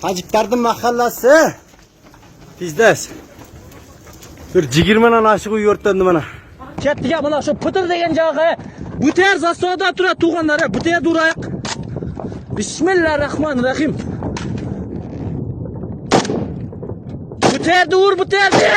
Taciklarning mahallasi. Bizdes. Bir 20 aşık uy yurtlandı bana. Ketdiga mana shu Putir degan joyga buter zastavada turadi tug'anlari. Buter durayıq. Bismillahirrahmanirrahim. Buter dur, buter de.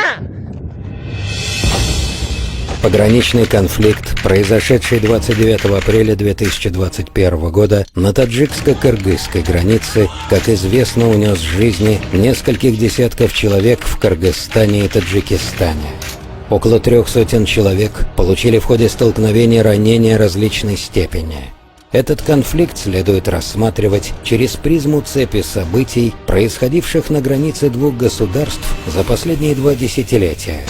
Пограничный конфликт, произошедший 29 апреля 2021 года на таджикско-кыргызской границе, как известно, унес жизни нескольких десятков человек в Кыргызстане и Таджикистане. Около 300 человек получили в ходе столкновений ранения различной степени. Этот конфликт следует рассматривать через призму цепи событий, происходивших на границе двух государств за последние 2 десятилетия.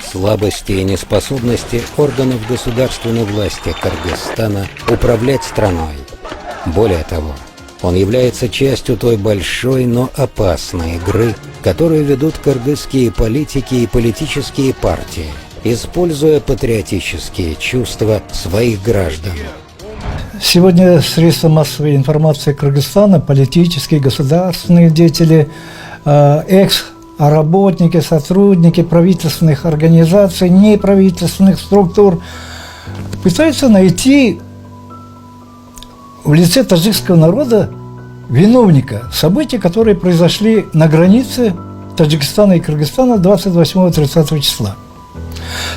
Слабости и неспособности органов государственной власти Кыргызстана управлять страной. Более того, он является частью той большой, но опасной игры, которую ведут кыргызские политики и политические партии, используя патриотические чувства своих граждан. Сегодня средства массовой информации Кыргызстана, политические, государственные деятели, работники, сотрудники правительственных организаций, неправительственных структур пытаются найти в лице таджикского народа виновника событий, которые произошли на границе Таджикистана и Кыргызстана 28-30 числа.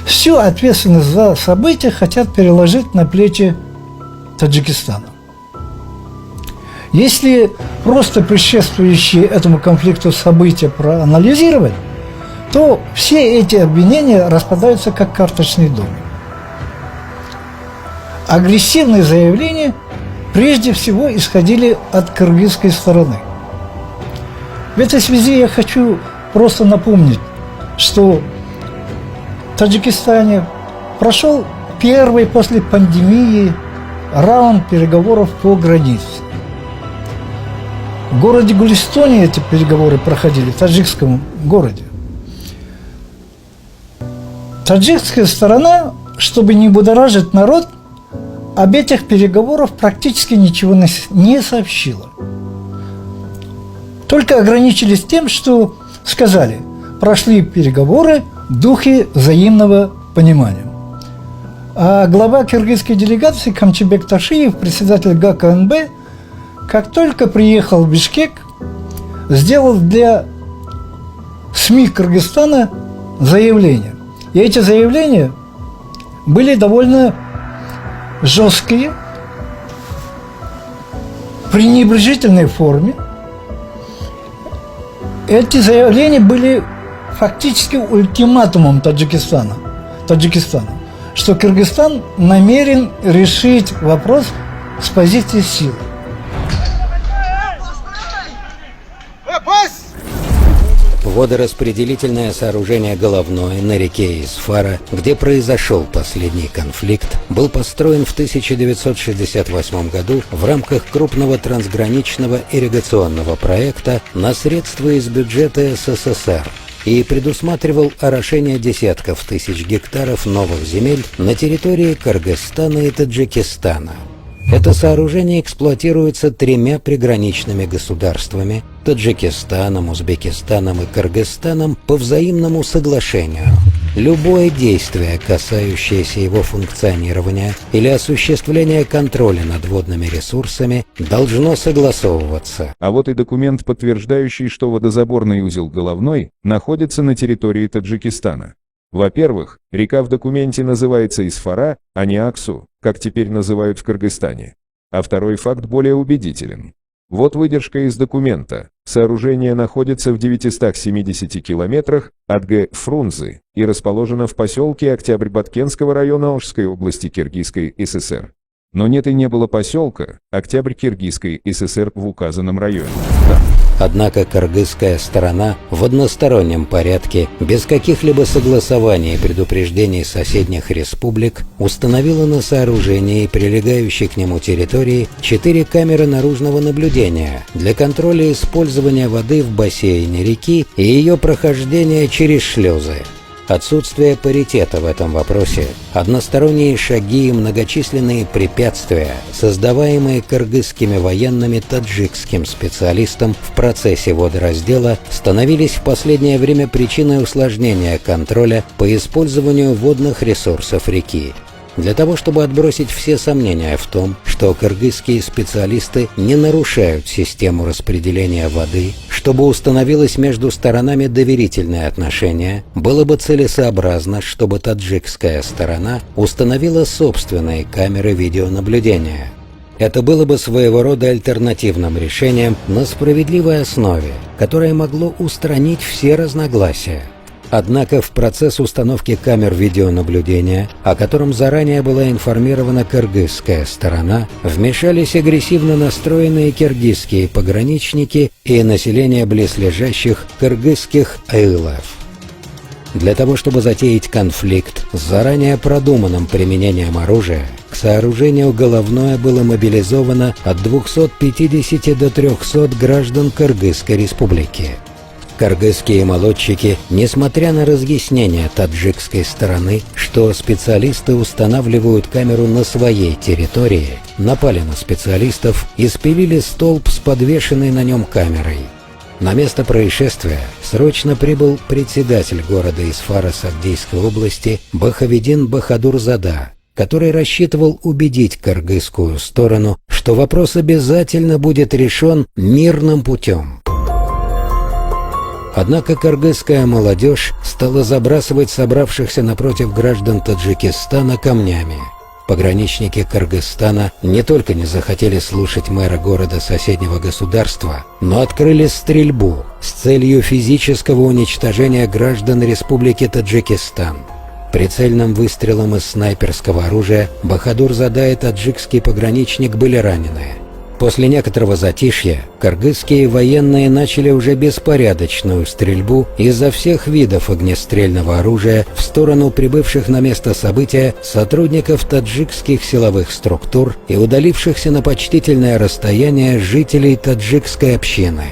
Всю ответственность за события хотят переложить на плечи Таджикистана. Если просто предшествующие этому конфликту события проанализировать, то все эти обвинения распадаются как карточный домик. Агрессивные заявления прежде всего исходили от кыргызской стороны. В этой связи я хочу просто напомнить, что в Таджикистане прошел первый после пандемии раунд переговоров по границе. В городе Гулистоне эти переговоры проходили, в таджикском городе. Таджикская сторона, чтобы не будоражить народ, об этих переговорах практически ничего не сообщила. Только ограничились тем, что сказали, прошли переговоры в духе взаимного понимания. А глава кыргызской делегации Камчыбек Ташиев, председатель ГКНБ, как только приехал в Бишкек, сделал для СМИ Кыргызстана заявления. И эти заявления были довольно жесткие, в пренебрежительной форме. Эти заявления были фактически ультиматумом Таджикистана, что Кыргызстан намерен решить вопрос с позиции силы. Водораспределительное сооружение «Головное» на реке Исфара, где произошел последний конфликт, был построен в 1968 году в рамках крупного трансграничного ирригационного проекта на средства из бюджета СССР и предусматривал орошение десятков тысяч гектаров новых земель на территории Кыргызстана и Таджикистана. Это сооружение эксплуатируется 3 приграничными государствами – Таджикистаном, Узбекистаном и Кыргызстаном по взаимному соглашению. Любое действие, касающееся его функционирования или осуществления контроля над водными ресурсами, должно согласовываться. А вот и документ, подтверждающий, что водозаборный узел Головной находится на территории Таджикистана. Во-первых, река в документе называется Исфара, а не Аксу, как теперь называют в Кыргызстане. А второй факт более убедителен. Вот выдержка из документа. Сооружение находится в 970 километрах от Г. Фрунзе и расположено в поселке Октябрь-Баткенского района Ошской области Киргизской ССР. Но нет и не было поселка Октябрь Киргизской ССР в указанном районе. Однако кыргызская сторона в одностороннем порядке, без каких-либо согласований и предупреждений соседних республик, установила на сооружении и прилегающей к нему территории 4 камеры наружного наблюдения для контроля использования воды в бассейне реки и ее прохождения через шлюзы. отсутствие паритета в этом вопросе, односторонние шаги и многочисленные препятствия, создаваемые кыргызскими военными таджикским специалистам в процессе водораздела, становились в последнее время причиной усложнения контроля по использованию водных ресурсов реки. Для того, чтобы отбросить все сомнения в том, что кыргызские специалисты не нарушают систему распределения воды, чтобы установилось между сторонами доверительные отношения, было бы целесообразно, чтобы таджикская сторона установила собственные камеры видеонаблюдения. Это было бы своего рода альтернативным решением на справедливой основе, которое могло устранить все разногласия. Однако в процесс установки камер видеонаблюдения, о котором заранее была информирована кыргызская сторона, вмешались агрессивно настроенные киргизские пограничники и население близлежащих кыргызских аилов. Для того, чтобы затеять конфликт с заранее продуманным применением оружия, к сооружению головное было мобилизовано от 250 до 300 граждан Кыргызской республики. Кыргызские молодчики, несмотря на разъяснения таджикской стороны, что специалисты устанавливают камеру на своей территории, напали на специалистов и спилили столб с подвешенной на нем камерой. На место происшествия срочно прибыл председатель города Исфара Сагдийской области Бахаведин Бахадурзада, который рассчитывал убедить кыргызскую сторону, что вопрос обязательно будет решен мирным путем. Однако кыргызская молодежь стала забрасывать собравшихся напротив граждан Таджикистана камнями. Пограничники Кыргызстана не только не захотели слушать мэра города соседнего государства, но открыли стрельбу с целью физического уничтожения граждан Республики Таджикистан. Прицельным выстрелом из снайперского оружия Бахадурзада и таджикский пограничник были ранены. После некоторого затишья кыргызские военные начали уже беспорядочную стрельбу изо всех видов огнестрельного оружия в сторону прибывших на место события сотрудников таджикских силовых структур и удалившихся на почтительное расстояние жителей таджикской общины.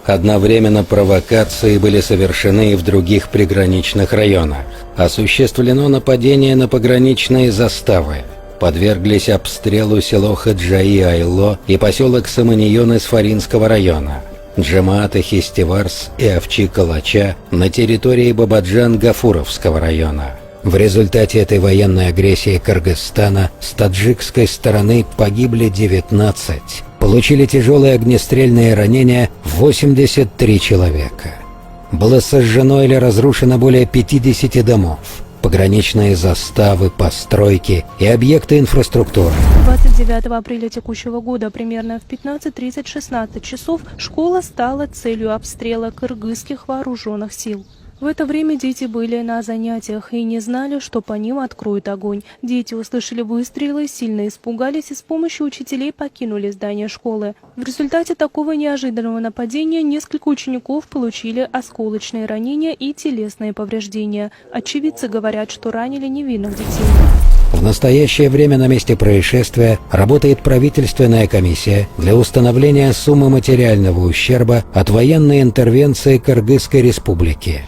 Одновременно провокации были совершены и в других приграничных районах. Осуществлено нападение на пограничные заставы. Подверглись обстрелу село Хаджаи-Айло и поселок Саманион из Фаринского района, Джамаат и Хистиварс и Овчи-Калача на территории Бабаджан-Гафуровского района. В результате этой военной агрессии Кыргызстана с таджикской стороны погибли 19, получили тяжелые огнестрельные ранения 83 человека. Было сожжено или разрушено более 50 домов. Пограничные заставы, постройки и объекты инфраструктуры. 29 апреля текущего года примерно в 15:30-16 часов школа стала целью обстрела кыргызских вооруженных сил. В это время дети были на занятиях и не знали, что по ним откроют огонь. Дети услышали выстрелы, сильно испугались и с помощью учителей покинули здание школы. В результате такого неожиданного нападения несколько учеников получили осколочные ранения и телесные повреждения. Очевидцы говорят, что ранили невинных детей. В настоящее время на месте происшествия работает правительственная комиссия для установления суммы материального ущерба от военной интервенции Кыргызской республики.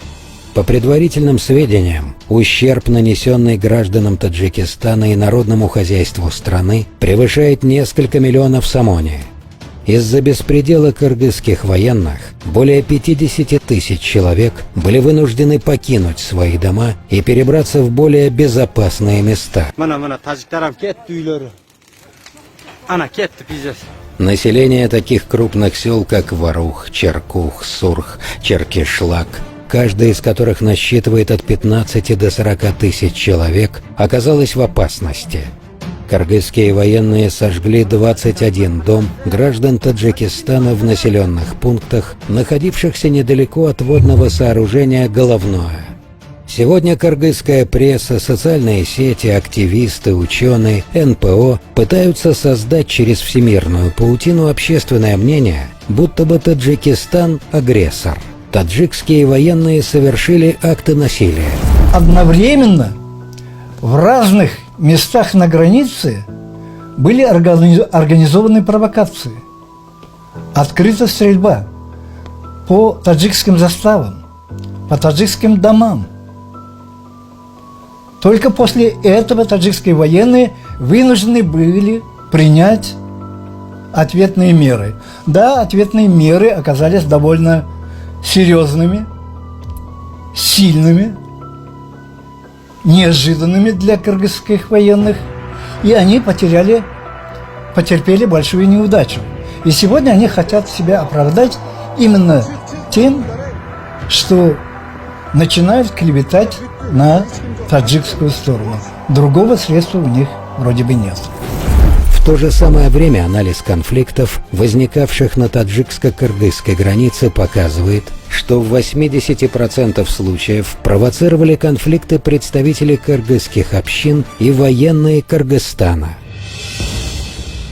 По предварительным сведениям, ущерб, нанесенный гражданам Таджикистана и народному хозяйству страны, превышает несколько миллионов самони. Из-за беспредела кыргызских военных более 50 тысяч человек были вынуждены покинуть свои дома и перебраться в более безопасные места. Население таких крупных сел, как Варух, Черкух, Сурх, Черкишлак, каждая из которых насчитывает от 15 до 40 тысяч человек, оказалась в опасности. Кыргызские военные сожгли 21 дом граждан Таджикистана в населенных пунктах, находившихся недалеко от водного сооружения «Головное». Сегодня кыргызская пресса, социальные сети, активисты, ученые, НПО пытаются создать через всемирную паутину общественное мнение, будто бы Таджикистан – агрессор. Таджикские военные совершили акты насилия. Одновременно в разных местах на границе были организованы провокации. Открыта стрельба по таджикским заставам, по таджикским домам. Только после этого таджикские военные вынуждены были принять ответные меры. Да, ответные меры оказались довольно серьезными, сильными, неожиданными для кыргызских военных, и они потерпели большую неудачу. И сегодня они хотят себя оправдать именно тем, что начинают клеветать на таджикскую сторону. Другого средства у них вроде бы нет. В то же самое время анализ конфликтов, возникавших на таджикско-кыргызской границе, показывает, что в 80% случаев провоцировали конфликты представители кыргызских общин и военные Кыргызстана.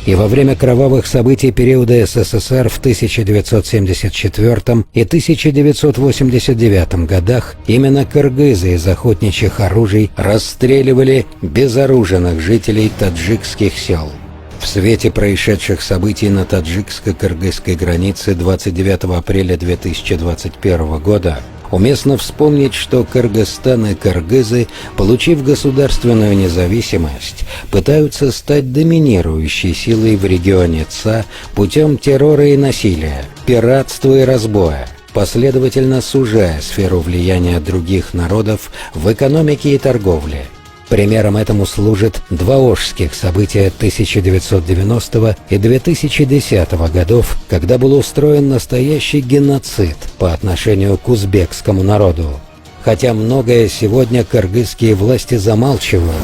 И во время кровавых событий периода СССР в 1974 и 1989 годах именно кыргызы из охотничьих оружий расстреливали безоружных жителей таджикских сел. В свете происшедших событий на таджикско-кыргызской границе 29 апреля 2021 года уместно вспомнить, что Кыргызстан и кыргызы, получив государственную независимость, пытаются стать доминирующей силой в регионе ЦА путем террора и насилия, пиратства и разбоя, последовательно сужая сферу влияния других народов в экономике и торговле. Примером этому служат два ожских события 1990 и 2010 годов, когда был устроен настоящий геноцид по отношению к узбекскому народу. Хотя многое сегодня кыргызские власти замалчивают.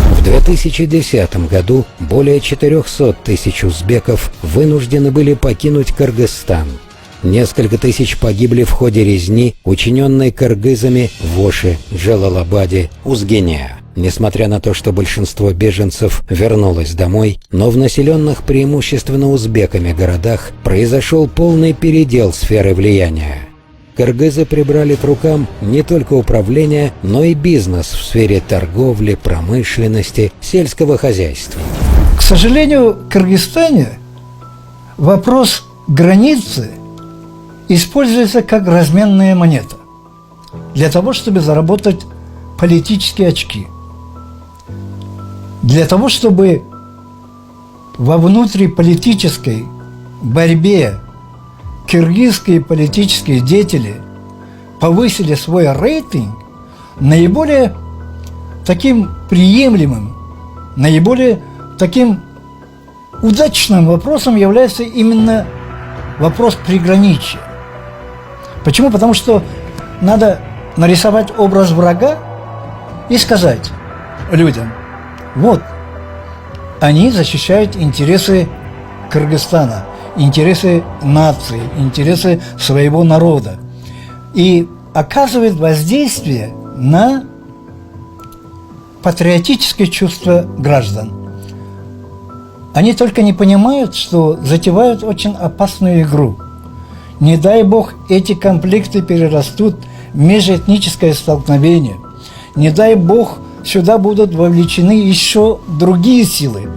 В 2010 году более 400 тысяч узбеков вынуждены были покинуть Кыргызстан. Несколько тысяч погибли в ходе резни, учиненной кыргызами в Оше, Джалалабаде, Узгене. Несмотря на то, что большинство беженцев вернулось домой, но в населенных преимущественно узбеками городах произошел полный передел сферы влияния. Кыргызы прибрали к рукам не только управление, но и бизнес в сфере торговли, промышленности, сельского хозяйства. К сожалению, в Кыргызстане вопрос границы используется как разменная монета для того, чтобы заработать политические очки. Для того, чтобы во внутриполитической борьбе киргизские политические деятели повысили свой рейтинг, наиболее таким приемлемым, наиболее таким удачным вопросом является именно вопрос приграничья. Почему? Потому что надо нарисовать образ врага и сказать людям: вот, они защищают интересы Кыргызстана, интересы нации, интересы своего народа. И оказывает воздействие на патриотическое чувство граждан. Они только не понимают, что затевают очень опасную игру. Не дай бог эти конфликты перерастут в межэтническое столкновение. Не дай бог сюда будут вовлечены еще другие силы.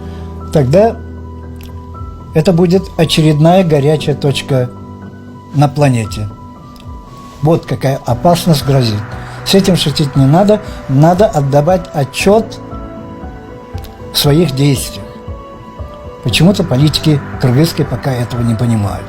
Тогда это будет очередная горячая точка на планете. Вот какая опасность грозит. С этим шутить не надо. Надо отдавать отчет в своих действиях. Почему-то политики кыргызские пока этого не понимают.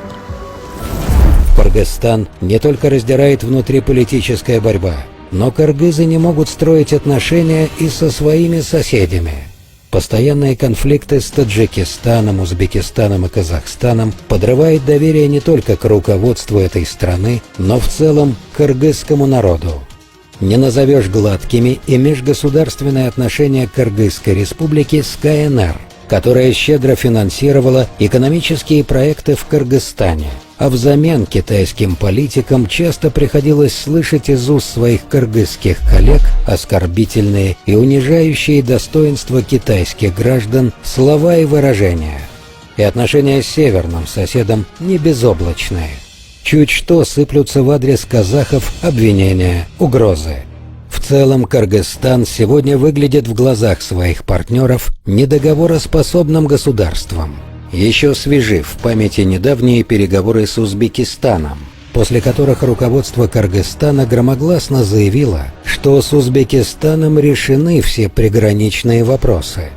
Кыргызстан не только раздирает внутриполитическая борьба, но кыргызы не могут строить отношения и со своими соседями. Постоянные конфликты с Таджикистаном, Узбекистаном и Казахстаном подрывают доверие не только к руководству этой страны, но в целом к кыргызскому народу. Не назовешь гладкими и межгосударственные отношения Кыргызской республики с КНР, которая щедро финансировала экономические проекты в Кыргызстане, а взамен китайским политикам часто приходилось слышать из уст своих кыргызских коллег оскорбительные и унижающие достоинство китайских граждан слова и выражения. И отношения с северным соседом не безоблачные. Чуть что сыплются в адрес казахов обвинения, угрозы. В целом Кыргызстан сегодня выглядит в глазах своих партнеров недоговороспособным государством. Еще свежи в памяти недавние переговоры с Узбекистаном, после которых руководство Кыргызстана громогласно заявило, что с Узбекистаном решены все приграничные вопросы.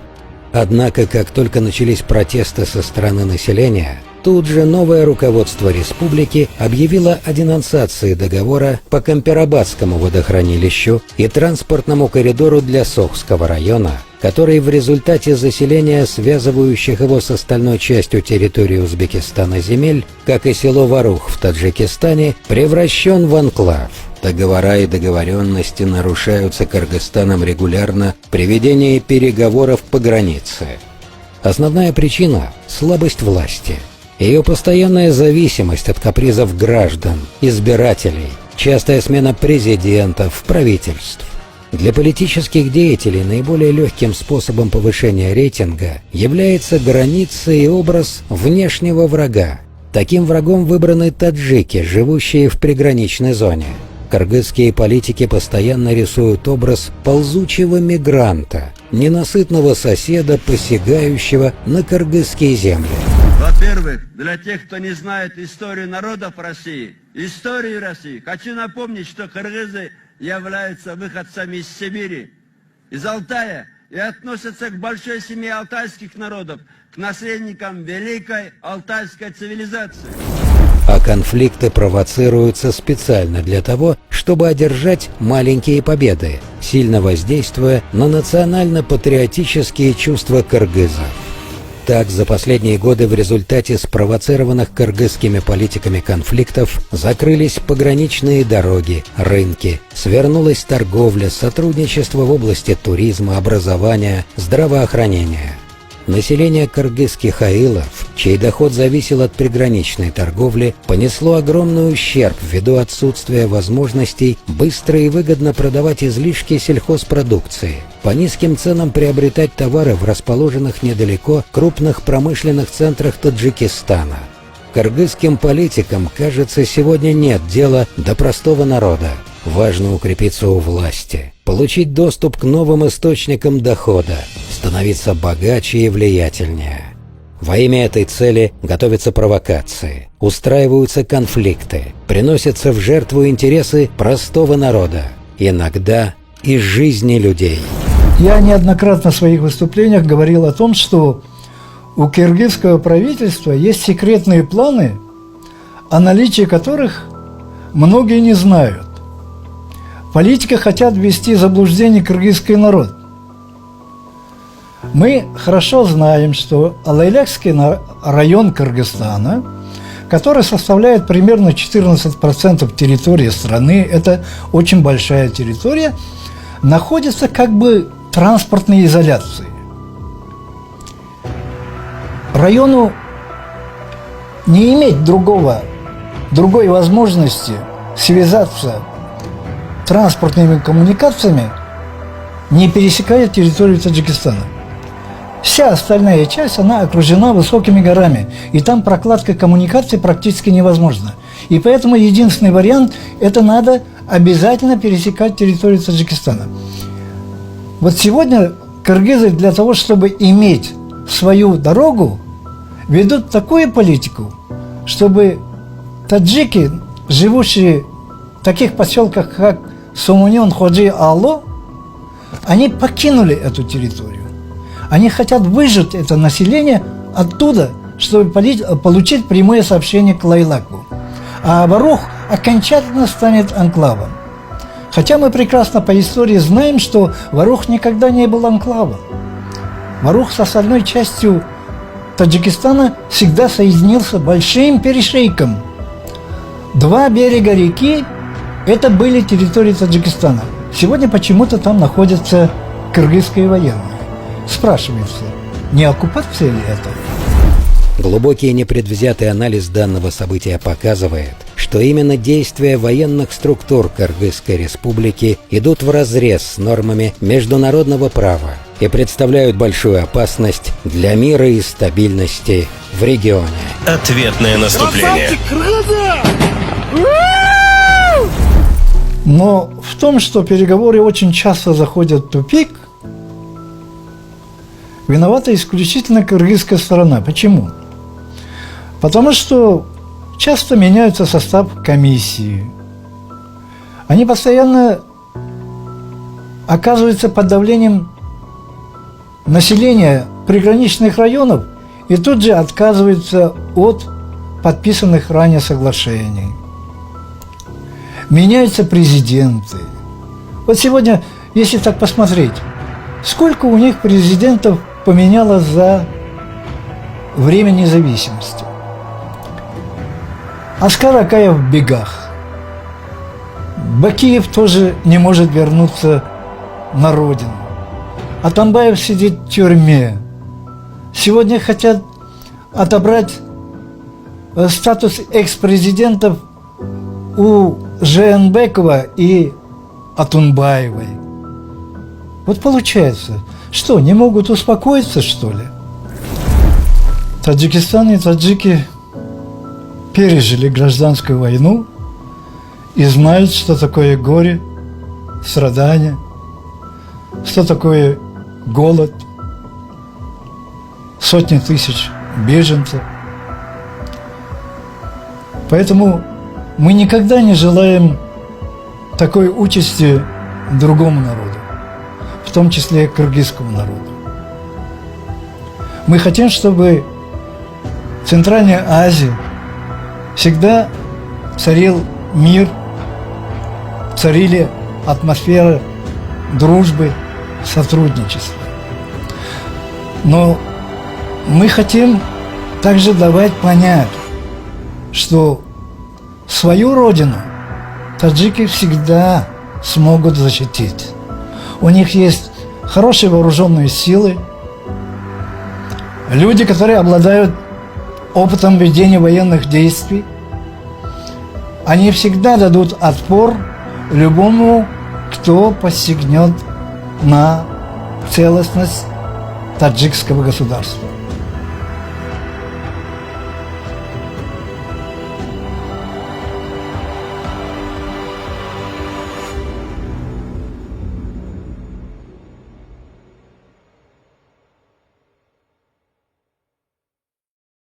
Однако, как только начались протесты со стороны населения, тут же новое руководство республики объявило о денонсации договора по Кампирабадскому водохранилищу и транспортному коридору для Сохского района, который в результате заселения связывающих его с остальной частью территории Узбекистана земель, как и село Варух в Таджикистане, превращен в анклав. Договора и договоренности нарушаются Кыргызстаном регулярно при ведении переговоров по границе. Основная причина – слабость власти. Ее постоянная зависимость от капризов граждан, избирателей, частая смена президентов, правительств. Для политических деятелей наиболее легким способом повышения рейтинга является граница и образ внешнего врага. Таким врагом выбраны таджики, живущие в приграничной зоне. Кыргызские политики постоянно рисуют образ ползучего мигранта, ненасытного соседа, посягающего на кыргызские земли. Во-первых, для тех, кто не знает историю народов России, хочу напомнить, что кыргызы являются выходцами из Сибири, из Алтая, и относятся к большой семье алтайских народов, к наследникам великой алтайской цивилизации. А конфликты провоцируются специально для того, чтобы одержать маленькие победы, сильно воздействуя на национально-патриотические чувства кыргызов. Так, за последние годы в результате спровоцированных кыргызскими политиками конфликтов закрылись пограничные дороги, рынки, свернулась торговля, сотрудничество в области туризма, образования, здравоохранения. Население кыргызских аилов, чей доход зависел от приграничной торговли, понесло огромный ущерб ввиду отсутствия возможностей быстро и выгодно продавать излишки сельхозпродукции, по низким ценам приобретать товары в расположенных недалеко крупных промышленных центрах Таджикистана. Кыргызским политикам, кажется, сегодня нет дела до простого народа. Важно укрепиться у власти, получить доступ к новым источникам дохода, становиться богаче и влиятельнее. Во имя этой цели готовятся провокации, устраиваются конфликты, приносятся в жертву интересы простого народа, иногда и жизни людей. Я неоднократно в своих выступлениях говорил о том, что у киргизского правительства есть секретные планы, о наличии которых многие не знают. Политики хотят ввести в заблуждение кыргызский народ. Мы хорошо знаем, что Алайлякский район Кыргызстана, который составляет примерно 14% территории страны, это очень большая территория, находится как бы в транспортной изоляции. Району не иметь другой возможности связаться транспортными коммуникациями, не пересекая территорию Таджикистана. Вся остальная часть, она окружена высокими горами, и там прокладка коммуникаций практически невозможна. И поэтому единственный вариант – это надо обязательно пересекать территорию Таджикистана. Вот сегодня кыргызы для того, чтобы иметь свою дорогу, ведут такую политику, чтобы таджики, живущие в таких поселках, как Сумуньон, Ходжи, Ало, они покинули эту территорию. Они хотят выжать это население оттуда, чтобы получить прямое сообщение к Лайлаку. А Варух окончательно станет анклавом. Хотя мы прекрасно по истории знаем, что Варух никогда не был анклавом. Ворух с остальной частью Таджикистана всегда соединился большим перешейком. Два берега реки – это были территории Таджикистана. Сегодня почему-то там находятся кыргызские военные. Спрашивается, не оккупация ли это? Глубокий и непредвзятый анализ данного события показывает, что именно действия военных структур Кыргызской республики идут вразрез с нормами международного права и представляют большую опасность для мира и стабильности в регионе. Ответное наступление. Но в том, что переговоры очень часто заходят в тупик, виновата исключительно кыргызская сторона. Почему? Потому что часто меняется состав комиссии. Они постоянно оказываются под давлением населения приграничных районов и тут же отказываются от подписанных ранее соглашений. Меняются президенты. Вот сегодня, если так посмотреть, сколько у них президентов поменялось за время независимости? Аскар Акаев в бегах. Бакиев тоже не может вернуться на родину. Атамбаев сидит в тюрьме. Сегодня хотят отобрать статус экс-президентов у Жээнбекова и Атунбаевой. Вот получается, что, не могут успокоиться, что ли? Таджикистан и таджики пережили гражданскую войну и знают, что такое горе, страдания, что такое голод, сотни тысяч беженцев. Поэтому мы никогда не желаем такой участи другому народу, в том числе кыргызскому народу. Мы хотим, чтобы в Центральной Азии всегда царил мир, царили атмосфера дружбы, сотрудничества. Но мы хотим также давать понять, что свою родину таджики всегда смогут защитить. У них есть хорошие вооруженные силы, люди, которые обладают опытом ведения военных действий. Они всегда дадут отпор любому, кто посягнет на целостность таджикского государства.